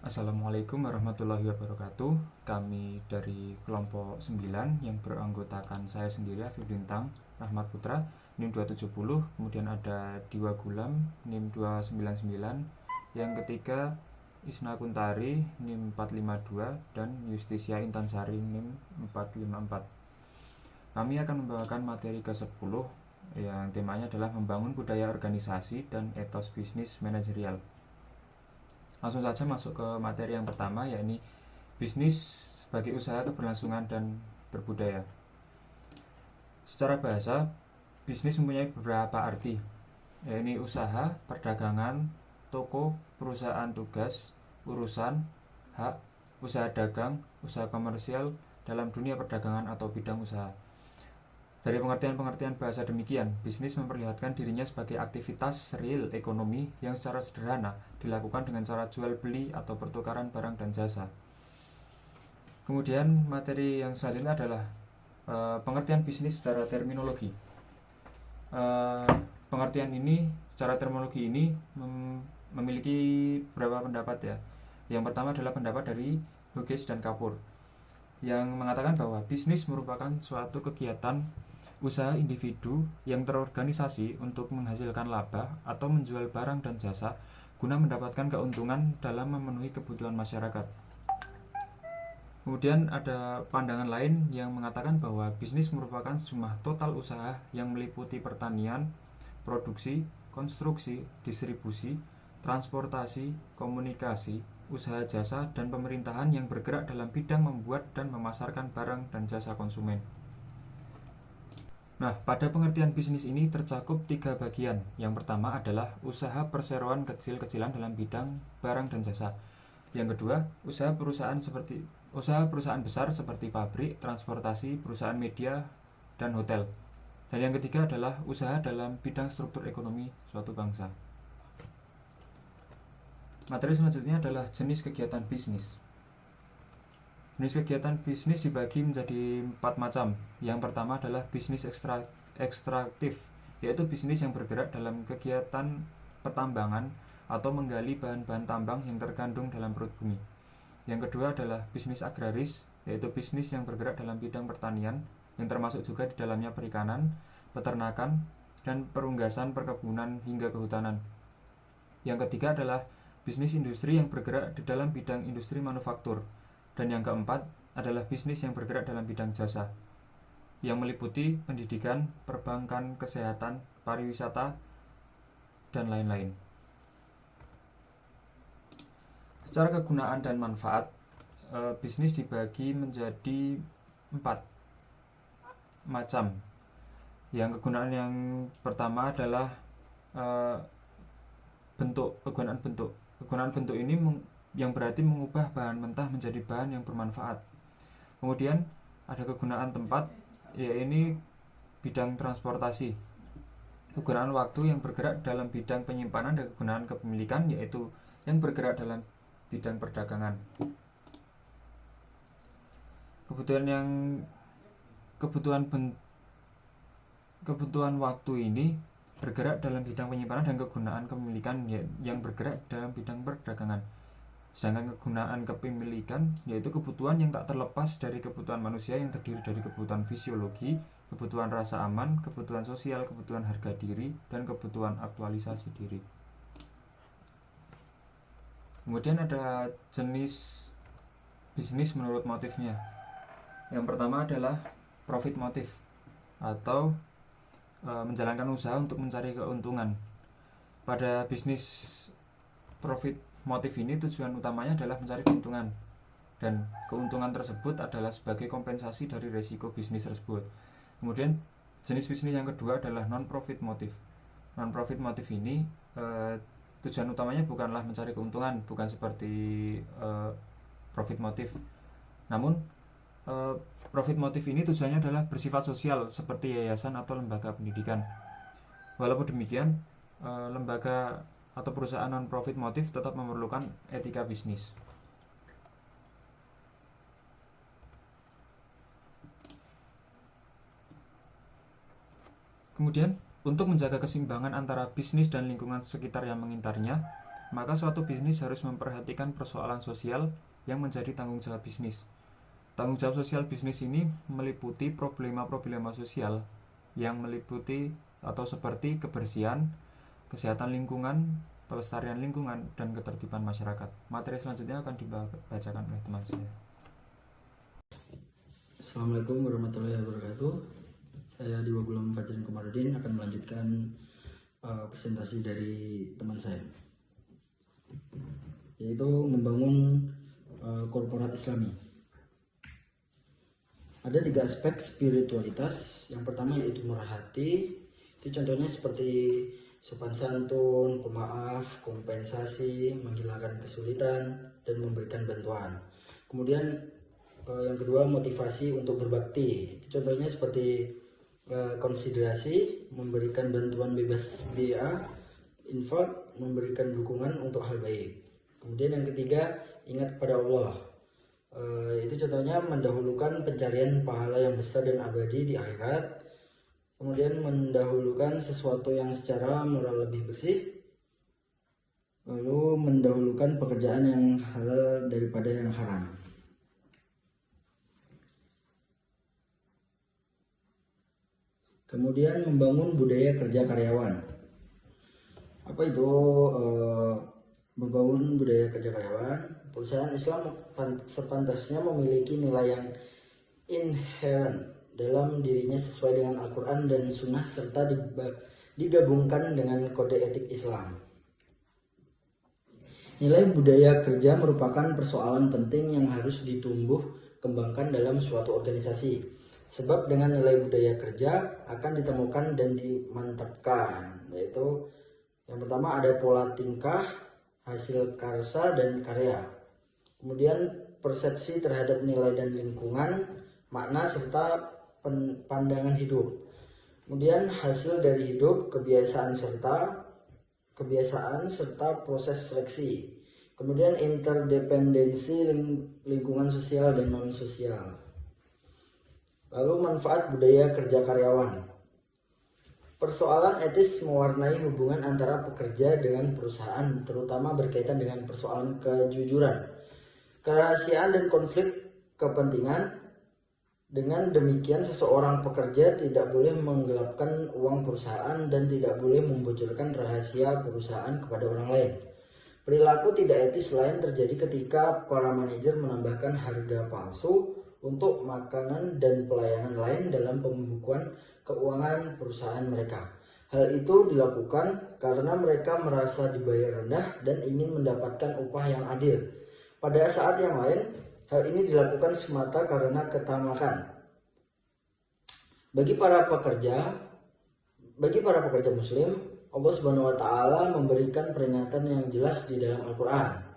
Assalamualaikum warahmatullahi wabarakatuh. Kami dari kelompok 9 yang beranggotakan saya sendiri Afif Lintang Rahmat Putra NIM 270, kemudian ada Diwa Gulam NIM 299, yang ketiga Isna Kuntari NIM 452, dan Justisia Intansari NIM 454. Kami akan membawakan materi ke-10 yang temanya adalah membangun budaya organisasi dan etos bisnis manajerial. Langsung saja masuk ke materi yang pertama, yakni bisnis sebagai usaha keberlangsungan dan berbudaya. Secara bahasa, bisnis mempunyai beberapa arti, yakni usaha, perdagangan, toko, perusahaan tugas, urusan, hak, usaha dagang, usaha komersial dalam dunia perdagangan atau bidang usaha. Dari pengertian-pengertian bahasa demikian, bisnis memperlihatkan dirinya sebagai aktivitas real ekonomi yang secara sederhana dilakukan dengan cara jual beli atau pertukaran barang dan jasa. Kemudian materi yang selanjutnya adalah pengertian bisnis secara terminologi. Pengertian ini secara terminologi ini memiliki beberapa pendapat ya. Yang pertama adalah pendapat dari Hughes dan Kapur yang mengatakan bahwa bisnis merupakan suatu kegiatan usaha individu yang terorganisasi untuk menghasilkan laba atau menjual barang dan jasa guna mendapatkan keuntungan dalam memenuhi kebutuhan masyarakat. Kemudian ada pandangan lain yang mengatakan bahwa bisnis merupakan sejumlah total usaha yang meliputi pertanian, produksi, konstruksi, distribusi, transportasi, komunikasi, usaha jasa, dan pemerintahan yang bergerak dalam bidang membuat dan memasarkan barang dan jasa konsumen. Nah, pada pengertian bisnis ini tercakup 3 bagian. Yang pertama adalah usaha perseroan kecil-kecilan dalam bidang barang dan jasa. Yang kedua, usaha perusahaan besar seperti pabrik, transportasi, perusahaan media, dan hotel. Dan yang ketiga adalah usaha dalam bidang struktur ekonomi suatu bangsa. Materi selanjutnya adalah jenis kegiatan bisnis. Jenis kegiatan bisnis dibagi menjadi 4 macam. Yang pertama adalah bisnis ekstraktif, yaitu bisnis yang bergerak dalam kegiatan pertambangan atau menggali bahan-bahan tambang yang terkandung dalam perut bumi. Yang kedua adalah bisnis agraris, yaitu bisnis yang bergerak dalam bidang pertanian, yang termasuk juga di dalamnya perikanan, peternakan, dan perunggasan perkebunan hingga kehutanan. Yang ketiga adalah bisnis industri yang bergerak di dalam bidang industri manufaktur. Dan yang keempat adalah bisnis yang bergerak dalam bidang jasa, yang meliputi pendidikan, perbankan, kesehatan, pariwisata, dan lain-lain. Secara kegunaan dan manfaat, bisnis dibagi menjadi 4 macam. Yang kegunaan yang pertama adalah kegunaan bentuk. Kegunaan bentuk ini yang berarti mengubah bahan mentah menjadi bahan yang bermanfaat. Kemudian ada kegunaan tempat, yaitu bidang transportasi. Kegunaan waktu yang bergerak dalam bidang penyimpanan, dan kegunaan kepemilikan, yaitu yang bergerak dalam bidang perdagangan. Kebutuhan waktu ini bergerak dalam bidang penyimpanan, dan kegunaan kepemilikan yang bergerak dalam bidang perdagangan. Sedangkan kegunaan kepemilikan yaitu kebutuhan yang tak terlepas dari kebutuhan manusia, yang terdiri dari kebutuhan fisiologi, kebutuhan rasa aman, kebutuhan sosial, kebutuhan harga diri, dan kebutuhan aktualisasi diri. Kemudian ada jenis bisnis menurut motifnya. Yang pertama adalah profit motif, atau menjalankan usaha untuk mencari keuntungan. Pada bisnis profit motif ini tujuan utamanya adalah mencari keuntungan, dan keuntungan tersebut adalah sebagai kompensasi dari resiko bisnis tersebut. Kemudian jenis bisnis yang kedua adalah non-profit motif. Non-profit motif ini tujuan utamanya bukanlah mencari keuntungan, bukan seperti profit motif. Namun profit motif ini tujuannya adalah bersifat sosial, seperti yayasan atau lembaga pendidikan. Walaupun demikian, lembaga atau perusahaan non-profit motif tetap memerlukan etika bisnis. Kemudian, untuk menjaga keseimbangan antara bisnis dan lingkungan sekitar yang mengintarnya, Maka suatu bisnis harus memperhatikan persoalan sosial yang menjadi tanggung jawab bisnis. Tanggung jawab sosial bisnis ini meliputi problema-problema sosial yang meliputi atau seperti kebersihan, kesehatan lingkungan, pelestarian lingkungan, dan ketertiban masyarakat. Materi selanjutnya akan dibacakan oleh teman saya. Assalamualaikum warahmatullahi wabarakatuh. Saya Diwa Gulam Fajrin Komarudin akan melanjutkan presentasi dari teman saya, yaitu membangun korporat Islami. Ada 3 aspek spiritualitas. Yang pertama yaitu murah hati. Itu contohnya seperti sopan santun, pemaaf, kompensasi, menghilangkan kesulitan, dan memberikan bantuan. Kemudian yang kedua motivasi untuk berbakti. Itu contohnya seperti konsiderasi, memberikan bantuan bebas biaya, infak, memberikan dukungan untuk hal baik. Kemudian yang ketiga ingat kepada Allah. Itu contohnya mendahulukan pencarian pahala yang besar dan abadi di akhirat. Kemudian mendahulukan sesuatu yang secara moral lebih bersih, lalu mendahulukan pekerjaan yang halal daripada yang haram. Kemudian membangun budaya kerja karyawan. Apa itu membangun budaya kerja karyawan? Perusahaan Islam sepantasnya memiliki nilai yang inherent dalam dirinya sesuai dengan Al-Quran dan Sunnah serta digabungkan dengan kode etik Islam. Nilai budaya kerja merupakan persoalan penting yang harus ditumbuh kembangkan dalam suatu organisasi. Sebab dengan nilai budaya kerja akan ditemukan dan dimantapkan, yaitu yang pertama ada pola tingkah, hasil karsa dan karya. Kemudian persepsi terhadap nilai dan lingkungan, makna serta pandangan hidup. Kemudian hasil dari hidup, kebiasaan serta proses seleksi. Kemudian interdependensi lingkungan sosial dan non sosial. Lalu manfaat budaya kerja karyawan. Persoalan etis mewarnai hubungan antara pekerja dengan perusahaan, terutama berkaitan dengan persoalan kejujuran, kerahasiaan dan konflik kepentingan. Dengan demikian, seseorang pekerja tidak boleh menggelapkan uang perusahaan dan tidak boleh membocorkan rahasia perusahaan kepada orang lain. Perilaku tidak etis lain terjadi ketika para manajer menambahkan harga palsu untuk makanan dan pelayanan lain dalam pembukuan keuangan perusahaan mereka. Hal itu dilakukan karena mereka merasa dibayar rendah dan ingin mendapatkan upah yang adil. Pada saat yang lain, hal ini dilakukan semata karena ketamakan. Bagi para pekerja muslim, Allah Subhanahu wa taala memberikan peringatan yang jelas di dalam Al-Qur'an.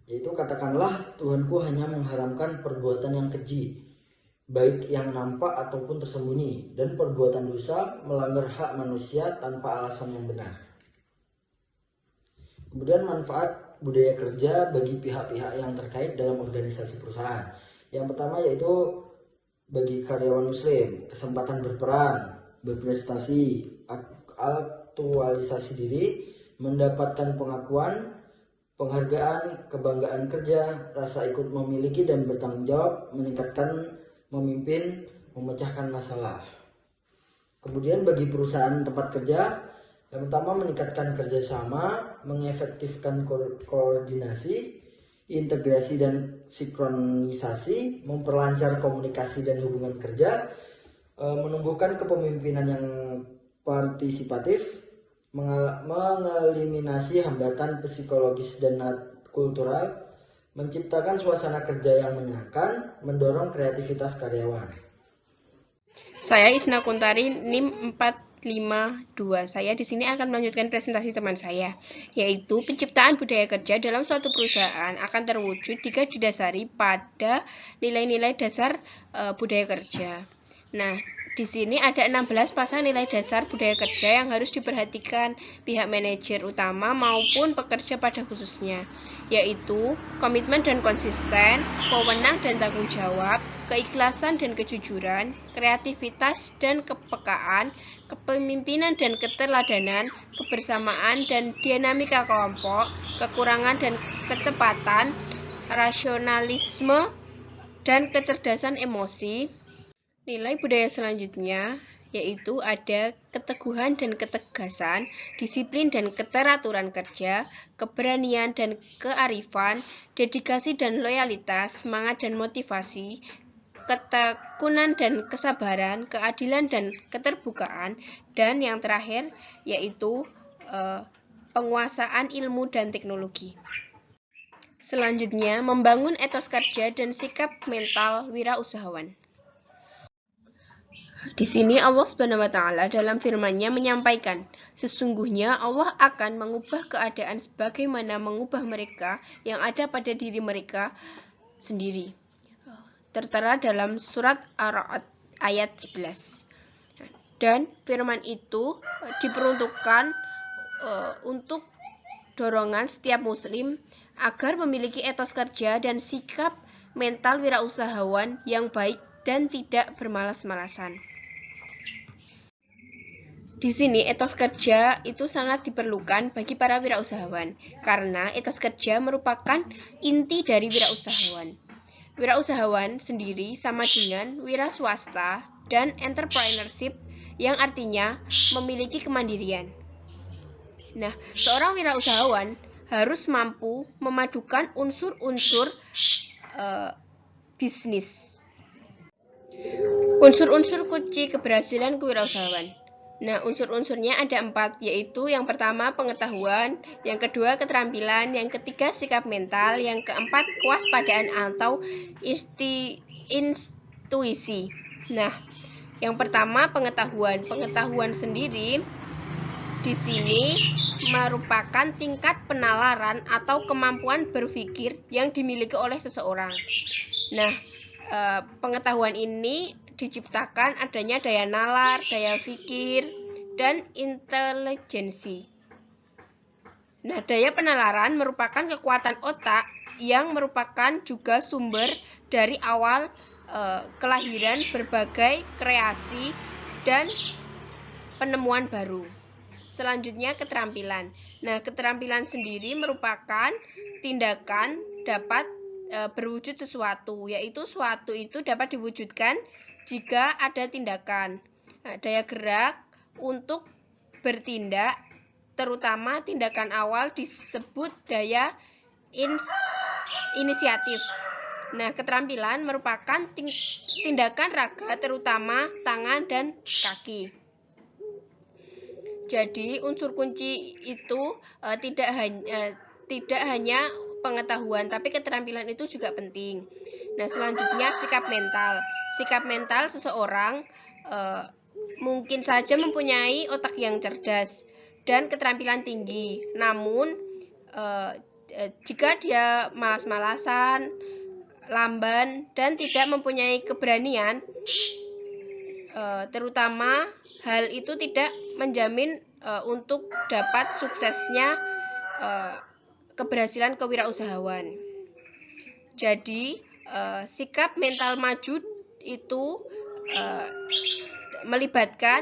Yaitu katakanlah Tuhanku hanya mengharamkan perbuatan yang keji, baik yang nampak ataupun tersembunyi, dan perbuatan dosa melanggar hak manusia tanpa alasan yang benar. Kemudian manfaat budaya kerja bagi pihak-pihak yang terkait dalam organisasi perusahaan. Yang pertama yaitu bagi karyawan muslim, kesempatan berperan, berprestasi, aktualisasi diri, mendapatkan pengakuan, penghargaan, kebanggaan kerja, rasa ikut memiliki dan bertanggung jawab, meningkatkan memimpin, memecahkan masalah. Kemudian bagi perusahaan tempat kerja, yang pertama meningkatkan kerjasama, mengefektifkan koordinasi, integrasi dan sinkronisasi, memperlancar komunikasi dan hubungan kerja, menumbuhkan kepemimpinan yang partisipatif, mengeliminasi hambatan psikologis dan kultural, menciptakan suasana kerja yang menyenangkan, mendorong kreativitas karyawan. Saya Isna Kuntari, NIM 452. Saya di sini akan melanjutkan presentasi teman saya, yaitu penciptaan budaya kerja dalam suatu perusahaan akan terwujud jika didasari pada nilai-nilai dasar budaya kerja. Nah, Di sini ada 16 pasal nilai dasar budaya kerja yang harus diperhatikan pihak manajer utama maupun pekerja pada khususnya, yaitu komitmen dan konsisten, wewenang dan tanggung jawab, keikhlasan dan kejujuran, kreativitas dan kepekaan, kepemimpinan dan keteladanan, kebersamaan dan dinamika kelompok, kekurangan dan kecepatan, rasionalisme dan kecerdasan emosi. Nilai budaya selanjutnya yaitu ada keteguhan dan ketegasan, disiplin dan keteraturan kerja, keberanian dan kearifan, dedikasi dan loyalitas, semangat dan motivasi, ketekunan dan kesabaran, keadilan dan keterbukaan, dan yang terakhir yaitu penguasaan ilmu dan teknologi. Selanjutnya, membangun etos kerja dan sikap mental wirausahawan. Di sini Allah Subhanahu wa taala dalam firman-Nya menyampaikan, sesungguhnya Allah akan mengubah keadaan sebagaimana mengubah mereka yang ada pada diri mereka sendiri. Tertera dalam surat Ar-Ra'd ayat 11. Dan firman itu diperuntukkan untuk dorongan setiap muslim agar memiliki etos kerja dan sikap mental wirausahawan yang baik dan tidak bermalas-malasan. Di sini etos kerja itu sangat diperlukan bagi para wirausahawan karena etos kerja merupakan inti dari wirausahawan. Wirausahawan sendiri sama dengan wira swasta dan entrepreneurship yang artinya memiliki kemandirian. Nah, seorang wirausahawan harus mampu memadukan unsur-unsur bisnis. Unsur-unsur kunci keberhasilan kewirausahaan. Nah, unsur-unsurnya ada 4, yaitu yang pertama pengetahuan, yang kedua keterampilan, yang ketiga sikap mental, yang keempat kewaspadaan atau intuisi. Nah, yang pertama pengetahuan. Pengetahuan sendiri di sini merupakan tingkat penalaran atau kemampuan berpikir yang dimiliki oleh seseorang. Nah, pengetahuan ini diciptakan adanya daya nalar, daya pikir, dan intelijensi. Nah, daya penalaran merupakan kekuatan otak yang merupakan juga sumber dari awal kelahiran berbagai kreasi dan penemuan baru. Selanjutnya keterampilan. Nah, keterampilan sendiri merupakan tindakan dapat berwujud sesuatu, yaitu suatu itu dapat diwujudkan jika ada tindakan. Nah, daya gerak untuk bertindak, terutama tindakan awal disebut daya inisiatif. Nah, keterampilan merupakan tindakan raga, terutama tangan dan kaki. Jadi, unsur kunci itu tidak hanya pengetahuan, tapi keterampilan itu juga penting. Nah, selanjutnya sikap mental. Sikap mental seseorang mungkin saja mempunyai otak yang cerdas dan keterampilan tinggi. Namun, jika dia malas-malasan, lamban, dan tidak mempunyai keberanian, terutama hal itu tidak menjamin untuk dapat suksesnya keberhasilan kewirausahaan. Jadi, sikap mental maju itu melibatkan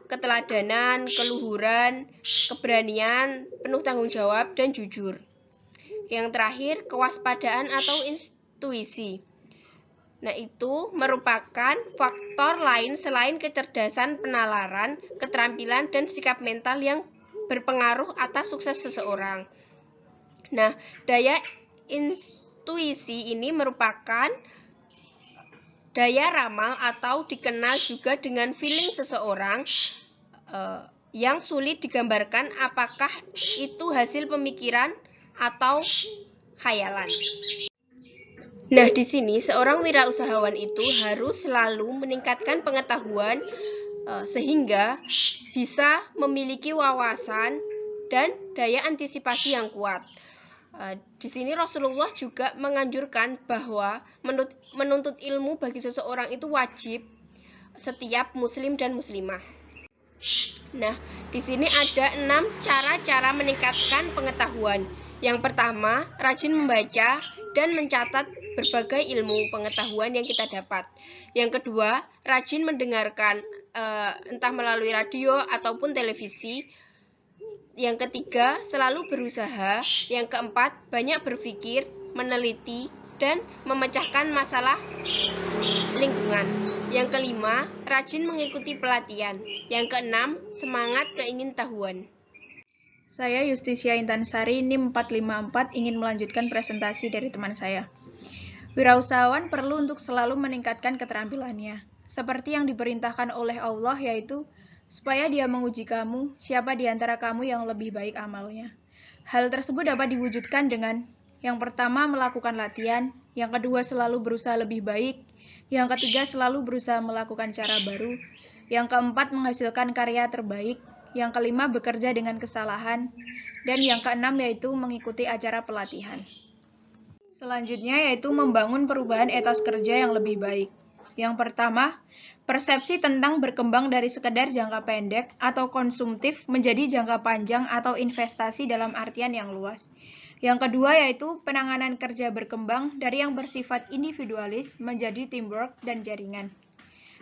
keteladanan, keluhuran, keberanian, penuh tanggung jawab, dan jujur. Yang terakhir, kewaspadaan atau intuisi. Nah, itu merupakan faktor lain selain kecerdasan penalaran, keterampilan, dan sikap mental yang berpengaruh atas sukses seseorang. Nah, daya intuisi ini merupakan daya ramal atau dikenal juga dengan feeling seseorang yang sulit digambarkan apakah itu hasil pemikiran atau khayalan. Nah, di sini seorang wirausahawan itu harus selalu meningkatkan pengetahuan sehingga bisa memiliki wawasan dan daya antisipasi yang kuat. Di sini Rasulullah juga menganjurkan bahwa menuntut ilmu bagi seseorang itu wajib setiap muslim dan muslimah. Nah, di sini ada 6 cara-cara meningkatkan pengetahuan. Yang pertama, rajin membaca dan mencatat berbagai ilmu pengetahuan yang kita dapat. Yang kedua, rajin mendengarkan entah melalui radio ataupun televisi. Yang ketiga, selalu berusaha. Yang keempat, banyak berpikir, meneliti, dan memecahkan masalah lingkungan. Yang kelima, rajin mengikuti pelatihan. Yang keenam, semangat keingintahuan. Saya Yustisia Intansari, NIM 454, ingin melanjutkan presentasi dari teman saya. Wirausahawan perlu untuk selalu meningkatkan keterampilannya, seperti yang diperintahkan oleh Allah, yaitu supaya Dia menguji kamu, siapa di antara kamu yang lebih baik amalnya. Hal tersebut dapat diwujudkan dengan yang pertama melakukan latihan, yang kedua selalu berusaha lebih baik, yang ketiga selalu berusaha melakukan cara baru, yang keempat menghasilkan karya terbaik, yang kelima bekerja dengan kesalahan, dan yang keenam yaitu mengikuti acara pelatihan. Selanjutnya yaitu membangun perubahan etos kerja yang lebih baik. Yang pertama, persepsi tentang berkembang dari sekedar jangka pendek atau konsumtif menjadi jangka panjang atau investasi dalam artian yang luas. Yang kedua yaitu penanganan kerja berkembang dari yang bersifat individualis menjadi teamwork dan jaringan.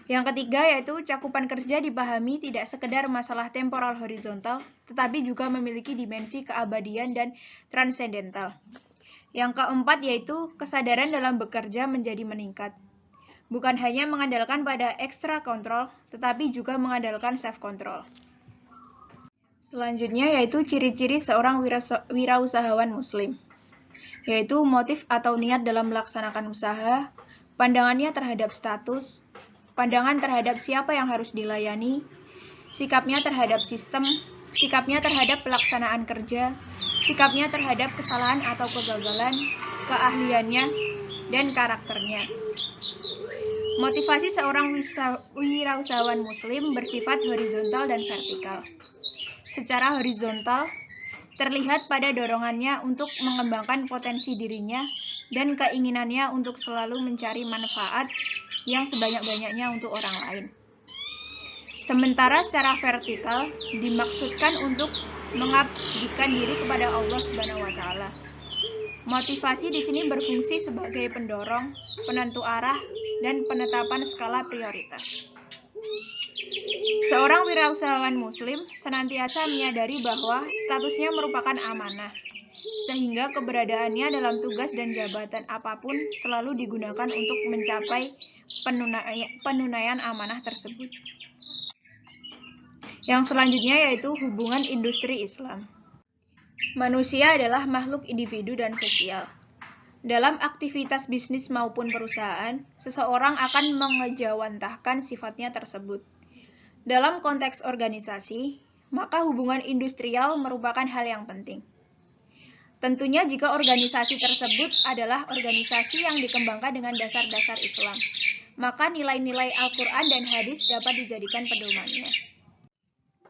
Yang ketiga yaitu cakupan kerja dipahami tidak sekedar masalah temporal horizontal, tetapi juga memiliki dimensi keabadian dan transendental. Yang keempat yaitu kesadaran dalam bekerja menjadi meningkat. Bukan hanya mengandalkan pada extra control, tetapi juga mengandalkan self control. Selanjutnya yaitu ciri-ciri seorang wirausahawan muslim, yaitu motif atau niat dalam melaksanakan usaha, pandangannya terhadap status, pandangan terhadap siapa yang harus dilayani, sikapnya terhadap sistem, sikapnya terhadap pelaksanaan kerja, sikapnya terhadap kesalahan atau kegagalan, keahliannya, dan karakternya. Motivasi seorang wirausahawan muslim bersifat horizontal dan vertikal. Secara horizontal, terlihat pada dorongannya untuk mengembangkan potensi dirinya dan keinginannya untuk selalu mencari manfaat yang sebanyak-banyaknya untuk orang lain. Sementara secara vertikal dimaksudkan untuk mengabdikan diri kepada Allah Subhanahu wa taala. Motivasi di sini berfungsi sebagai pendorong, penentu arah, dan penetapan skala prioritas. Seorang wirausahawan muslim senantiasa menyadari bahwa statusnya merupakan amanah, sehingga keberadaannya dalam tugas dan jabatan apapun selalu digunakan untuk mencapai penunaian amanah tersebut. Yang selanjutnya yaitu hubungan industri Islam. Manusia adalah makhluk individu dan sosial. Dalam aktivitas bisnis maupun perusahaan, seseorang akan mengejawantahkan sifatnya tersebut. Dalam konteks organisasi, maka hubungan industrial merupakan hal yang penting. Tentunya jika organisasi tersebut adalah organisasi yang dikembangkan dengan dasar-dasar Islam, maka nilai-nilai Al-Quran dan hadis dapat dijadikan pedomannya.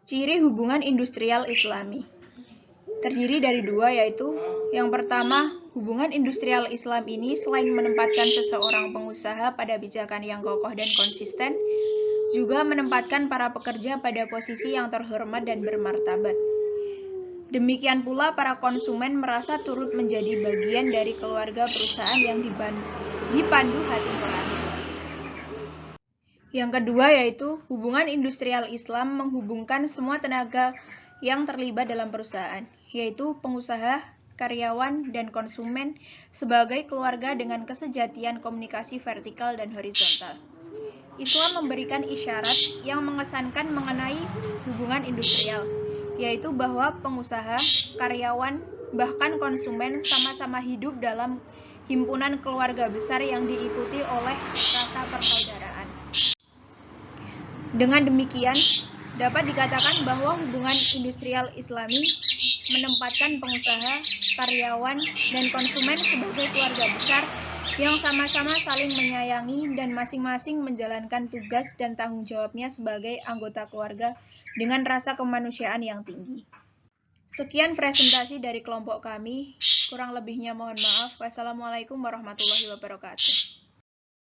Ciri hubungan industrial Islami terdiri dari dua, yaitu yang pertama, hubungan industrial Islam ini selain menempatkan seseorang pengusaha pada pijakan yang kokoh dan konsisten, juga menempatkan para pekerja pada posisi yang terhormat dan bermartabat. Demikian pula para konsumen merasa turut menjadi bagian dari keluarga perusahaan yang dipandu hati nurani. Yang kedua yaitu hubungan industrial Islam menghubungkan semua tenaga yang terlibat dalam perusahaan, yaitu pengusaha, karyawan, dan konsumen sebagai keluarga dengan kesejatian komunikasi vertikal dan horizontal. Islam memberikan isyarat yang mengesankan mengenai hubungan industrial, yaitu bahwa pengusaha, karyawan, bahkan konsumen sama-sama hidup dalam himpunan keluarga besar yang diikuti oleh rasa persaudaraan. Dengan demikian, dapat dikatakan bahwa hubungan industrial Islami menempatkan pengusaha, karyawan, dan konsumen sebagai keluarga besar yang sama-sama saling menyayangi dan masing-masing menjalankan tugas dan tanggung jawabnya sebagai anggota keluarga dengan rasa kemanusiaan yang tinggi. Sekian presentasi dari kelompok kami, kurang lebihnya mohon maaf. Wassalamualaikum warahmatullahi wabarakatuh.